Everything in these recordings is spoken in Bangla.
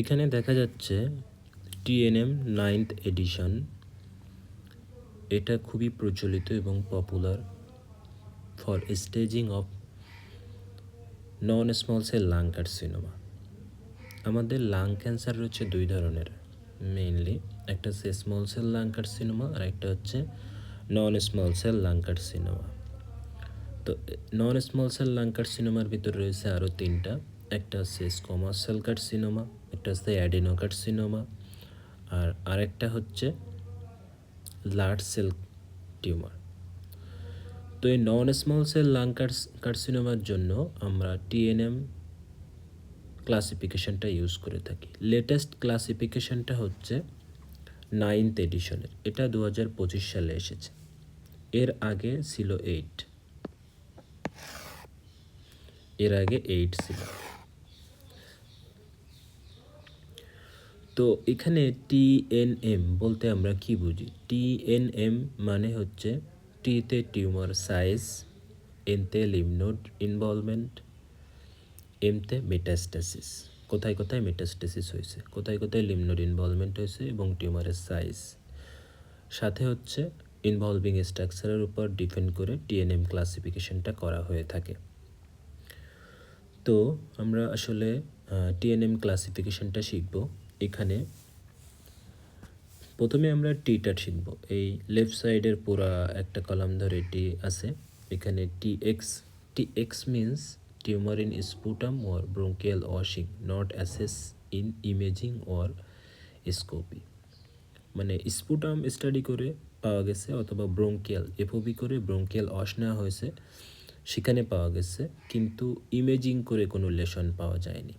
এখানে দেখা যাচ্ছে টিএনএম 9th এডিশন। এটা খুবই প্রচলিত এবং popular for staging of non small cell lung carcinoma. আমাদের লাং ক্যান্সার রয়েছে দুই ধরনের মেইনলি, একটা হচ্ছে স্মল সেল লাং কার্সিনোমা আর একটা হচ্ছে non small cell lung carcinoma. তো নন স্মল সেল লাং কার্সিনোমার ভিতর রয়েছে আরও তিনটা, একটা হচ্ছে স্কোমাস সেল কার্সিনোমা, একটা হচ্ছে অ্যাডিনো কার্সিনোমা, আর আরেকটা হচ্ছে লার্জ সেল টিউমার। তো এই নন স্মল সেল লাং কার্সিনোমার জন্য আমরা টিএনএম ক্লাসিফিকেশনটা ইউজ করে থাকি। লেটেস্ট ক্লাসিফিকেশনটা হচ্ছে 9th এডিশনের, এটা 2025 সালে এসেছে। এর আগে ছিল 8, এর আগে 8 ছিল। তো এখানে টিএনএম বলতে আমরা কি বুঝি? টিএনএম মানে হচ্ছে টিতে টিউমার সাইজ, এনতে লিম্ফ নোড ইনভলভমেন্ট, এমতে মেটাস্টাসিস। কোথায় কোথায় মেটাস্টাসিস হয়েছে, কোথায় কোথায় লিম্ফ নোড ইনভলভমেন্ট হয়েছে এবং টিউমারের সাইজ, সাথে হচ্ছে ইনভলভিং স্ট্রাকচারের উপর ডিপেন্ড করে টিএনএম ক্লাসিফিকেশনটা করা হয়ে থাকে। তো আমরা আসলে টিএনএম ক্লাসিফিকেশনটা শিখব। এখানে প্রথমে আমরা টিটা শিখব। এই লেফট সাইডের পুরা একটা কলাম ধরে টি আছে, এখানে TX means tumour in sputum or bronchial washing not assess in imaging or scopy. মানে স্পুটাম স্টাডি করে পাওয়া গেছে অথবা ব্রঙ্কিয়াল এফওবি করে ব্রঙ্কিয়াল ওয়াশ নেওয়া হয়েছে, সেখানে পাওয়া গেছে, কিন্তু ইমেজিং করে কোনো লেশন পাওয়া যায়নি।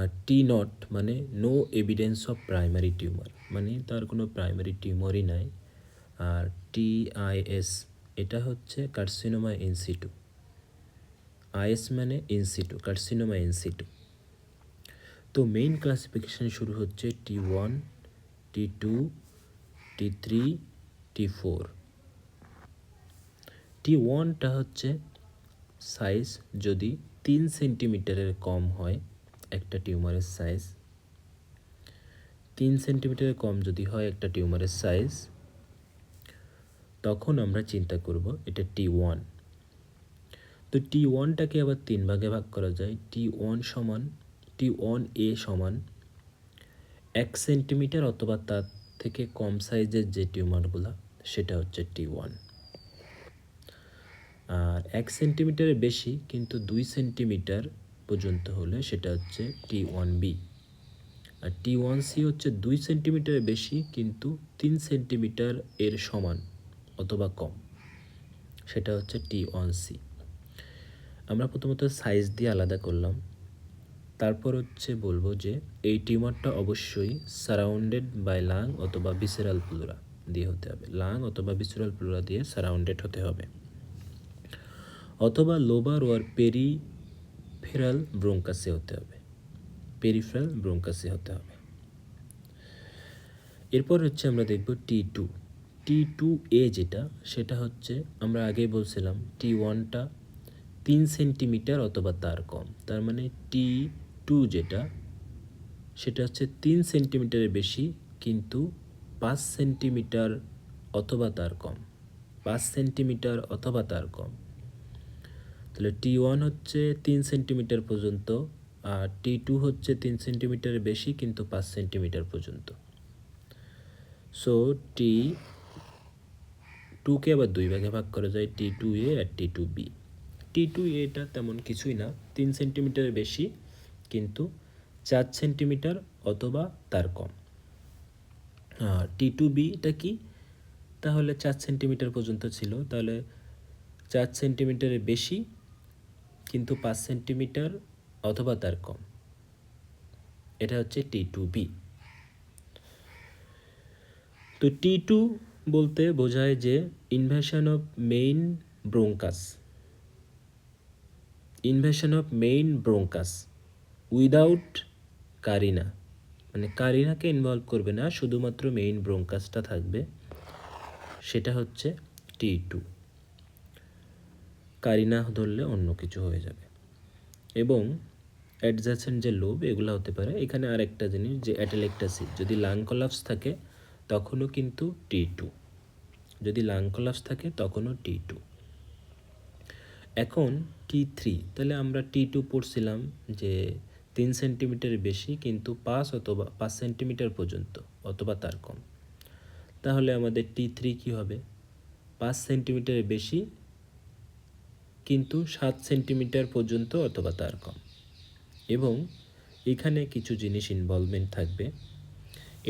আর টি নট মানে no evidence of primary tumour, মানে তার কোনো প্রাইমারি টিউমারই নাই। আর টিআইএস এটা হচ্ছে কার্সিনোমা ইনসিটু, আইএস মানে ইনসিটু, কার্সিনোমা ইনসিটু। তো মেইন ক্লাসিফিকেশান শুরু হচ্ছে T1, T2, T3, T4। T1টা হচ্ছে সাইজ যদি 3 সেন্টিমিটারের কম হয়, একটা টিউমারের সাইজ 3 সেন্টিমিটারের কম যদি হয় একটা টিউমারের সাইজ, তখন আমরা চিন্তা করব এটা T1। তো T1টাকে আবার 3 ভাগে ভাগ করা যায়। T1A সমান 1 সেন্টিমিটার অথবা তার থেকে কম সাইজের যে টিউমারগুলো সেটা হচ্ছে T1। আর 1 সেন্টিমিটারের বেশি কিন্তু 2 সেন্টিমিটার পর্যন্ত হলে সেটা হচ্ছে T1B। আর T1C হচ্ছে 2 সেন্টিমিটারের বেশি কিন্তু 3 সেন্টিমিটার এর সমান অথবা কম, সেটা হচ্ছে T1C। আমরা প্রথমত সাইজ দিয়ে আলাদা করলাম, তারপর হচ্ছে বলবো যে এই টিউমারটা অবশ্যই সারাউন্ডেড বাই লাং অথবা ভিসেরাল প্লুরা দিয়ে হতে হবে, লাং অথবা ভিসেরাল প্লুরা দিয়ে সারাউন্ডেড হতে হবে, অথবা লোবার ওয়ার পেরিফেরাল ব্রঙ্কাসে হতে হবে, পেরিফেরাল ব্রঙ্কাসে হতে হবে। এরপর হচ্ছে আমরা দেখব T2A যেটা, সেটা হচ্ছে আমরা আগেই বলছিলাম T1টা 3 সেন্টিমিটার অথবা তার কম, তার মানে T2 যেটা সেটা হচ্ছে 3 সেন্টিমিটারের বেশি কিন্তু 5 সেন্টিমিটার অথবা তার কম, 5 সেন্টিমিটার অথবা তার কম। তাহলে T1 হচ্ছে 3 সেন্টিমিটার পর্যন্ত, আর T2 হচ্ছে 3 সেন্টিমিটারের বেশি কিন্তু 5 সেন্টিমিটার পর্যন্ত। সো T2কে আবার 2 ভাগে ভাগ করা যায়, T2A আর T2B। T2Aটা তেমন কিছুই না, 3 সেন্টিমিটারের বেশি কিন্তু 4 সেন্টিমিটার অথবা তার কম। আর T2Bটা কি? তাহলে 4 সেন্টিমিটার পর্যন্ত ছিল, তাহলে 4 সেন্টিমিটারের বেশি কিন্তু 5 সেন্টিমিটার অথবা তার কম, এটা হচ্ছে T2B। তো T2 বলতে বোঝায় যে invasion of main bronchus without Kareena, মানে কারিনাকে ইনভলভ করবে না, শুধুমাত্র মেইন ব্রঙ্কাসটা থাকবে, সেটা হচ্ছে T2। কারিনা ধরলে অন্য কিছু হয়ে যাবে। এবং অ্যাডজাসেন্ট যে লোব এগুলো হতে পারে। এখানে আরেকটা জিনিস যে অ্যাটেলেক্টাসি, যদি লাং কোলাপস থাকে তখনও কিন্তু T2, যদি লাং কোলাপস থাকে তখনও T2। এখন T3, তাহলে আমরা T2 পড়ছিলাম যে 3 সেন্টিমিটারের বেশি কিন্তু 5 সেন্টিমিটার পর্যন্ত অথবা তার কম। তাহলে আমাদের T3 কি হবে? 5 সেন্টিমিটারের বেশি কিন্তু 7 সেন্টিমিটার পর্যন্ত অথবা তার কম। এবং এখানে কিছু জিনিস ইনভলভমেন্ট থাকবে,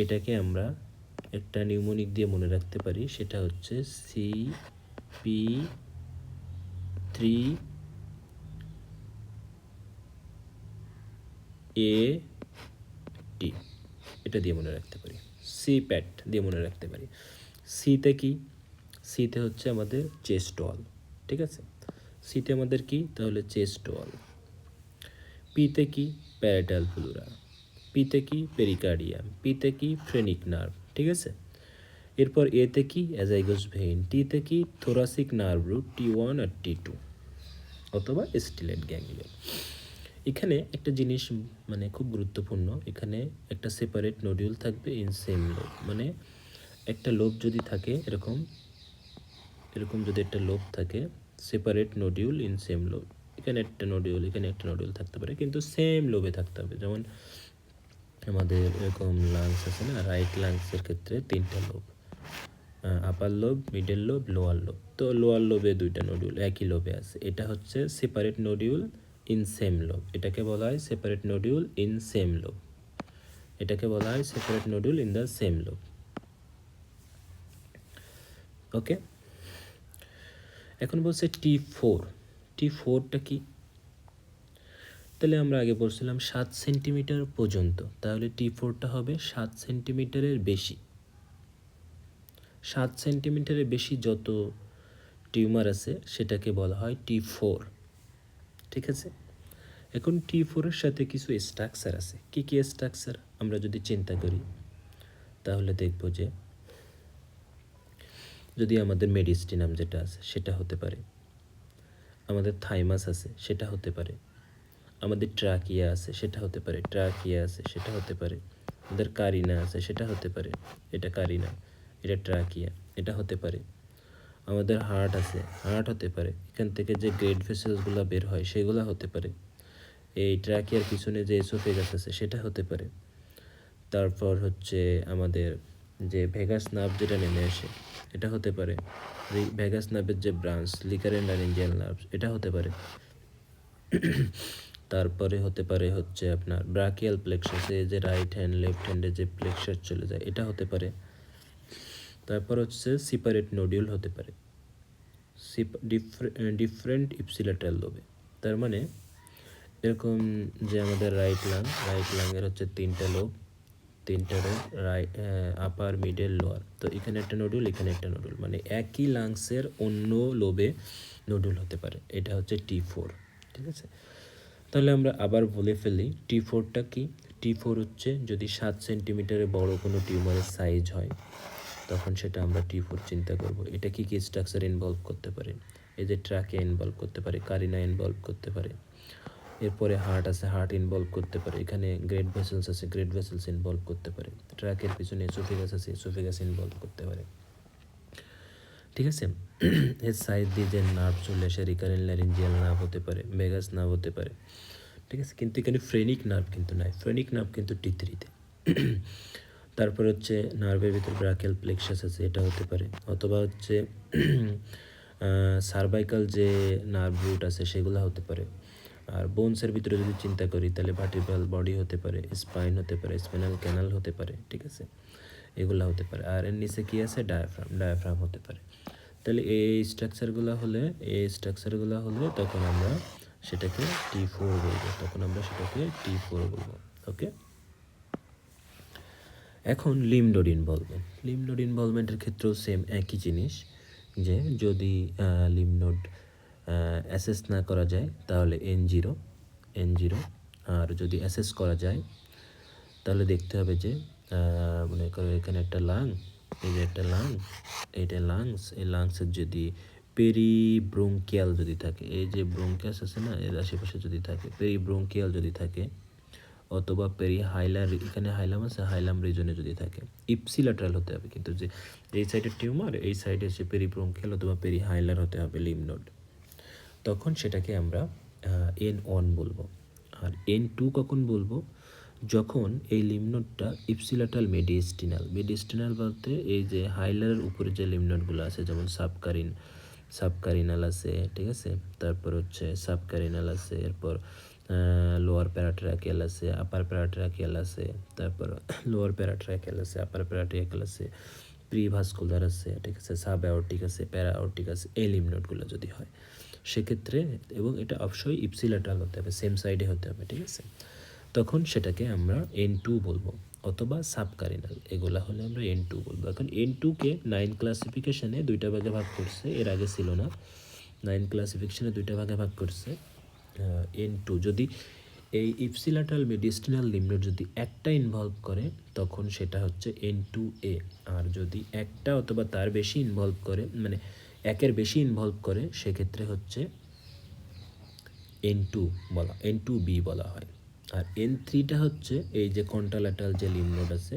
এটাকে আমরা একটা নিউমোনিক দিয়ে মনে রাখতে পারি, সেটা হচ্ছে CP3AT, এটা দিয়ে মনে রাখতে পারি, CPAT দিয়ে মনে রাখতে পারি। সিতে কি? সিতে হচ্ছে আমাদের চেস্ট ওয়াল, ঠিক আছে? সিতে আমাদের কি? তাহলে চেস্ট ওয়াল। পিতে কি? Parietal pleura. পিতে কি? পেরিকার্ডিয়াম। পিতে কি? ফ্রেনিক নার্ভ, ঠিক আছে? এরপর এতে কি? অ্যাজাইগাস ভেইন। টিতে কি? থোরাসিক নার্ভ রুট T1 আর T2 অথবা স্টিলেট গ্যাংলিয়ন। এখানে একটা জিনিস মানে খুব গুরুত্বপূর্ণ, এখানে একটা সেপারেট নোডিউল থাকবে ইন সেম লোব। মানে একটা লোব যদি থাকে এরকম যদি একটা লোব থাকে, separate nodule in same lobe, এখানে একটা নোডিউল এখানে একটা নোডিউল থাকতে পারে কিন্তু সেম লোবে থাকতে হবে। যেমন আমাদের এরকম লাংস আছে না, রাইট লাংসের ক্ষেত্রে 3টা lobe, upper lobe, middle lobe, lower lobe. তো লোয়ার লোবে 2টা নোডিউল একই লোবে আছে, এটা হচ্ছে separate nodule in same lobe. এটাকে বলা হয় separate nodule in same lobe, এটাকে বলা হয় separate nodule in the same lobe. Okay, এখন বলছে T4টা কি? তাহলে আমরা আগে বলছিলাম 7 সেন্টিমিটার পর্যন্ত, তাহলে T4টা হবে 7 সেন্টিমিটারের বেশি। 7 সেন্টিমিটারের বেশি যত টিউমার আছে সেটাকে বলা হয় T4, ঠিক আছে? এখন T4-এর সাথে কিছু স্ট্রাকচার আছে। কি কি স্ট্রাকচার আমরা যদি চিন্তা করি তাহলে দেখব যে যদি আমাদের মেডিস্টিনাম যেটা আছে সেটা হতে পারে, আমাদের থাইমাস আছে সেটা হতে পারে, আমাদের ট্রাকিয়া আছে সেটা হতে পারে, সেটা হতে পারে, আমাদের কারিনা আছে সেটা হতে পারে, এটা কারিনা, এটা ট্রাকিয়া, এটা হতে পারে, আমাদের হার্ট আছে, হার্ট হতে পারে, এখান থেকে যে গ্রেড ভেসেলসগুলো বের হয় সেগুলো হতে পারে, এই ট্রাকিয়ার পিছনে যে এসোফেগাস আছে সেটা হতে পারে, তারপর হচ্ছে আমাদের যে ভেগাস নার্ভ যেটা নেমে আসে এটা হতে পারে, ভেগাস নার্ভের যে ব্রাঞ্চ লিকার অ্যান্ড লারিঞ্জিয়াল নার্ভ এটা হতে পারে, তারপরে হতে পারে হচ্ছে আপনার ব্রাকিয়াল প্লেক্সাসে যে রাইট হ্যান্ড লেফট হ্যান্ডে যে প্লেক্সাস চলে যায় এটা হতে পারে, তারপর হচ্ছে সিপারেট নোডিউল হতে পারে ডিফারেন্ট ইপসিলেটারাল লোবে। তার মানে এরকম যে আমাদের রাইট লাংয়ের হচ্ছে 3টা লোব, 3টা লোব, আপার মিডল লোয়ার। তো এখানে একটা নোডুল, এখানে একটা নোডুল, মানে একই লাংসের অন্য লোবে নোডুল হতে পারে, এটা হচ্ছে T4, ঠিক আছে? তাহলে আমরা আবার বলে ফেলি T4টা কি? T4 হচ্ছে যদি 7 সেন্টিমিটারের বড় কোনো টিউমারের সাইজ হয় তখন সেটা আমরা T4 চিন্তা করব। এটা কি কি স্ট্রাকচার ইনভলভ করতে পারে? এই যে ট্রাকে ইনভলভ করতে পারে, কারিনা ইনভলভ করতে পারে, এরপরে হার্ট আছে, হার্ট ইনভলভ করতে পারে, এখানে গ্রেড ভেসেলস আছে, গ্রেড ভেসেলস ইনভলভ করতে পারে, ট্রাকের পিছনে এসোফেগাস আছে, এসোফেগাস ইনভলভ করতে পারে, ঠিক আছে? এর সাইড দিয়ে যে নার্ভ চলে আসে, রিকারেন্ট ল্যারিঞ্জিয়াল নার্ভ হতে পারে, ভেগাস নার্ভ হতে পারে, ঠিক আছে? কিন্তু এখানে ফ্রেনিক নার্ভ কিন্তু নাই, ফ্রেনিক নার্ভ কিন্তু T3-তে। তারপর হচ্ছে নার্ভের ভিতর ব্রাকিয়াল প্লেক্সাস আছে, এটা হতে পারে, অথবা হচ্ছে সার্ভাইকাল যে নার্ভ রুট আছে সেগুলো হতে পারে। আর বোনসের ভিতরে যদি চিন্তা করি তাহলে ভার্টিব্রাল বডি হতে পারে, স্পাইন হতে পারে, স্পাইনাল ক্যানাল হতে পারে, ঠিক আছে? এগুলো হতে পারে। আর এর নিচে কী আছে? ডায়াফ্রাম হতে পারে। তাহলে এই স্ট্রাকচারগুলো হলে তখন আমরা সেটাকে T4 বলবো, ওকে? এখন লিম্ব নোড ইনভলভমেন্টের ক্ষেত্রেও সেম একই জিনিস, যে যদি লিম্ব নোড অ্যাসেস না করা যায় তাহলে N0, আর যদি অ্যাসেস করা যায় তাহলে দেখতে হবে যে মনে করো এখানে একটা লাং, এই যে একটা লাং, এইটা লাংস, এই লাংসের যদি পেরিব্রোঙ্কিয়াল যদি থাকে, এই যে ব্রোঙ্কাস আছে না, এর আশেপাশে যদি থাকে, পেরিব্রোঙ্কিয়াল যদি থাকে, অথবা হাইলার, এখানে হাইলাম আছে, হাইলাম রিজনে যদি থাকে, ইপসিল্যাটারাল হতে হবে কিন্তু, যে এই সাইডের টিউমার, এই সাইডে হচ্ছে পেরিব্রোঙ্কিয়াল অথবা হাইলার হতে হবে লিম্ফ নোড। তখন সেটাকে আমরা N1 বলবো। আর N2 কখন বলবো? যখন এই লিম্ফ নোডটা ইপসিল্যাটারাল মেডিস্টিনাল বলতে এই যে হাইলারের উপরে যে লিম্ফ নোডগুলো আছে, যেমন সাবকারিনাল আছে, ঠিক আছে, তারপর হচ্ছে সাবকারিনাল আছে, এরপর লোয়ার প্যারাট্রাকিয়াল আছে, আপার প্যারাট্রাকিয়াল আছে, তারপর লোয়ার প্যারাট্রাকিয়াল আছে, আপার প্যারাট্রাকিয়াল আছে, প্রিভাস্কুলার আছে, ঠিক আছে, সাব অ্যাওর্টিক আছে, প্যারা অ্যাওর্টিক আছে, এই লিম্ফ নোডগুলো যদি হয় সেক্ষেত্রে, এবং এটা অবশ্যই ইপসিল্যাটারাল হতে হবে, সেম সাইডে হতে হবে, ঠিক আছে, তখন সেটাকে আমরা N2 বলবো, অথবা সাবকারিনাল, এগুলা হলে আমরা N2 বলবো। এখন N2কে 9 ক্লাসিফিকেশনে দুইটা ভাগে ভাগ করছে, এর আগে ছিল না, 9 ক্লাসিফিকেশনে দুইটা ভাগে ভাগ করছে। N2 যদি এই ইপসিল্যাটারাল মেডিস্টিনাল লিম্ফ নোড যদি একটা ইনভলভ করে তখন সেটা হচ্ছে N2A, আর যদি একটা অথবা তার বেশি ইনভলভ করে, মানে একের বেশি ইনভলভ করে, সেক্ষেত্রে হচ্ছে N2B বলা হয়। আর N3টা হচ্ছে এই যে কন্ট্রাল্যাটারাল যে লিম্ফ নোড আছে,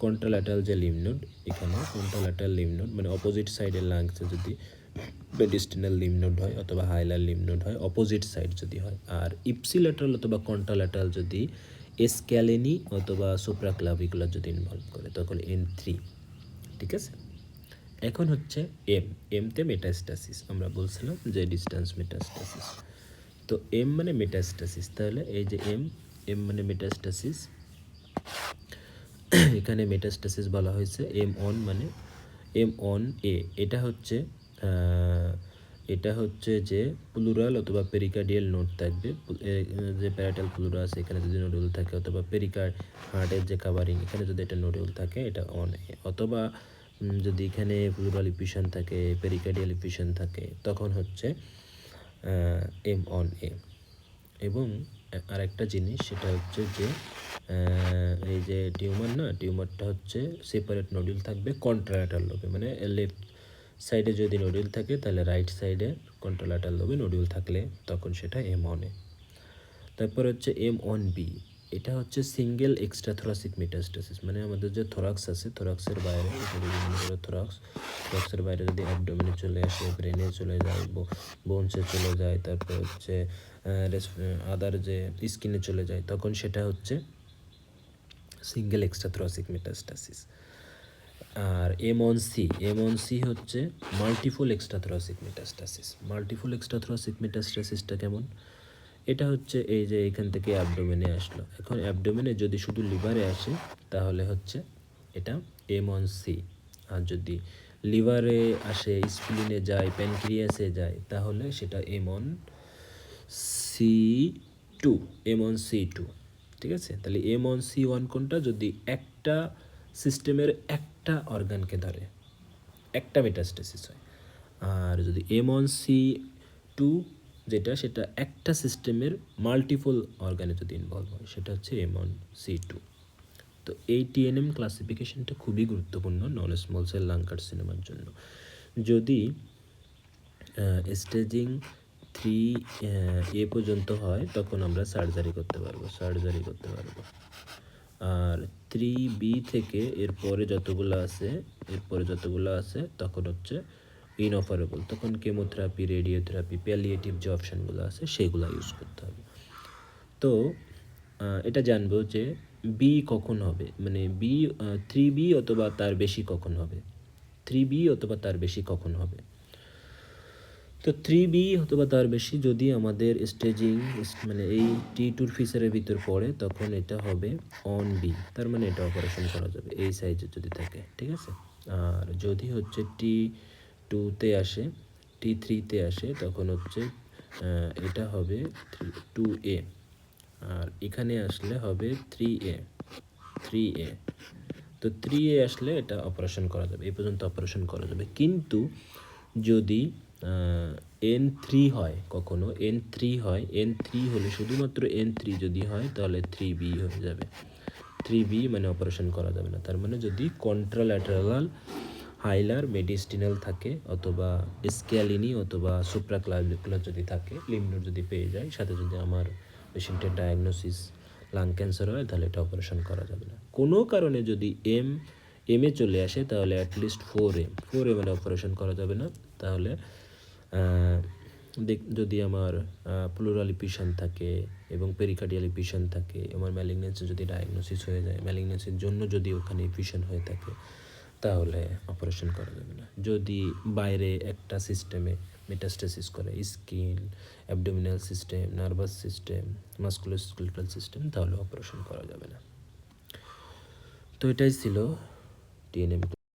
কন্ট্রাল্যাটারাল যে লিম্ফ নোড, এখানে কন্ট্রাল্যাটারাল লিম্ফ নোড মানে অপোজিট সাইডের লাংসে যদি মেডিস্টিনাল লিম্ফ নোড হয় অথবা হাইলার লিম্ফ নোড হয়, অপোজিট সাইড যদি হয়। আর ইপসিল্যাটারাল অথবা কন্ট্রাল্যাটারাল যদি স্ক্যালেনি অথবা সুপ্রাক্লাভিকুলার যদি ইনভলভ করে, তখন N3, ঠিক আছে। এখন হচ্ছে এমতে মেটাস্টাসিস, আমরা বলছিলাম যে ডিস্টেন্স মেটাস্টাসিস, তো এম মানে মেটাস্টাসিস, তাহলে এই যে এম মানে মেটাস্টাসিস, এখানে মেটাস্টাসিস বলা হয়েছে M1 মানে M1A, এটা হচ্ছে যে প্লুরাল অথবা পেরিকার্ডিয়াল নোড থাকবে, যে প্যারাটাল প্লুরা আছে এখানে যদি নোডুল থাকে, অথবা হার্টের যে কাভারিং এখানে যদি এটা নোডুল থাকে, এটা অন এ, অথবা যদি এখানে প্লুরাল ইফিউশন থাকে, পেরিকার্ডিয়াল ইফিউশন থাকে, তখন হচ্ছে M1A। এবং আরেকটা জিনিস সেটা হচ্ছে যে এই যে টিউমারটা হচ্ছে সেপারেট নোডুল থাকবে কন্ট্রাল্যাটারাল লোবে, মানে লেফট সাইডে যদি নোডুল থাকে তাহলে রাইট সাইডে কন্ট্রাল্যাটারাল লোবে নোডুল থাকলে তখন সেটা M1A। তারপর হচ্ছে M1B, এটা হচ্ছে সিঙ্গেল এক্সট্রাথোরাসিক মেটাস্টাসিস, মানে আমাদের যে থোরাক্স আছে, থোরাক্সের বাইরে, থোরাক্সের বাইরে যদি অ্যাবডোমেনে চলে আসে, ব্রেনে চলে যায়, বোনসে চলে যায়, তারপর হচ্ছে আদার যে স্কিনে চলে যায়, তখন সেটা হচ্ছে সিঙ্গেল এক্সট্রাথোরাসিক মেটাস্টাসিস। আর M1C হচ্ছে মাল্টিপল এক্সট্রাথোরাসিক মেটাস্টাসিসটা কেমন? এটা হচ্ছে এই যে এখান থেকে অ্যাবডোমেনে আসলো, এখন অ্যাবডোমেনে যদি শুধু লিভারে আসে তাহলে হচ্ছে এটা M1C, আর যদি লিভারে আসে, স্প্লিনে যায়, প্যানক্রিয়াসে যায়, তাহলে সেটা M1C2, ঠিক আছে। তাহলে M1C1 কোনটা? যদি একটা সিস্টেমের একটা অর্গানকে ধরে, একটা মেটাস্টাসিস হয়। আর যদি M1C2 যেটা, সেটা একটা সিস্টেমের মাল্টিপল অর্গানে যদি ইনভলভ হয়, সেটা হচ্ছে M1C2। তো এই TNM ক্লাসিফিকেশনটা খুবই গুরুত্বপূর্ণ নন স্মল সেল লাং কার্সিনোমার জন্য। যদি স্টেজিং 3A পর্যন্ত হয় তখন আমরা সার্জারি করতে পারবো। আর 3B থেকে এরপরে যতগুলো আছে তখন হচ্ছে ইনঅপারেবল, তখন কেমোথেরাপি, রেডিওথেরাপি, প্যালিয়েটিভ যে অপশানগুলো আছে সেগুলো ইউজ করতে হবে। তো এটা জানবো যে বি কখন হবে, মানে 3B অথবা তার বেশি কখন হবে, 3B অথবা তার বেশি কখন হবে। তো 3B অথবা তার বেশি যদি আমাদের স্টেজিং মানে এই T2 ফিচারের ভিতর পড়ে, তখন এটা হবে অন বি, তার মানে এটা অপারেশন করা যাবে এই সাইজের যদি থাকে, ঠিক আছে। আর যদি হচ্ছে T2-তে আসে, T3-তে আসে, তখন হচ্ছে এটা হবে 2A, আর এখানে আসলে হবে 3A। তো 3A আসলে এটা অপারেশন করা যাবে, এই পর্যন্ত অপারেশন করা যাবে। কিন্তু যদি N3 হয়, কখনো N3 হলে, শুধুমাত্র N3 যদি হয় তাহলে 3B হয়ে যাবে। 3B মানে অপারেশন করা যাবে না। তার মানে যদি কন্ট্রাল্যাটারাল হাইলার মেডিস্টিনাল থাকে অথবা স্ক্যালিনি অথবা সুপ্রাক্লাভিকুলার যদি থাকে, লিম্ফ নোড যদি পেয়ে যায়, সাথে যদি আমার পেশেন্টের ডায়াগনোসিস লাং ক্যান্সার হয়, তাহলে এটা অপারেশন করা যাবে না। কোনো কারণে যদি এম এ চলে আসে, তাহলে অ্যাটলিস্ট 4M এর অপারেশন করা যাবে না। তাহলে যদি আমার প্লুরাল ইপিশন থাকে এবং পেরিকার্ডিয়াল ইপিশন থাকে, আমার ম্যালিগনেন্সি যদি ডায়াগনোসিস হয়ে যায়, ম্যালিগনেন্সির জন্য যদি ওখানে ইপিশন হয়ে থাকে, তাহলে অপারেশন করা যাবে না। যদি বাইরে একটা সিস্টেমে মেটাস্টেসিস করে, skin, abdominal system, nervous system, musculoskeletal system, তাহলে অপারেশন করা যাবে না। তো এটাই ছিল টিএনএম।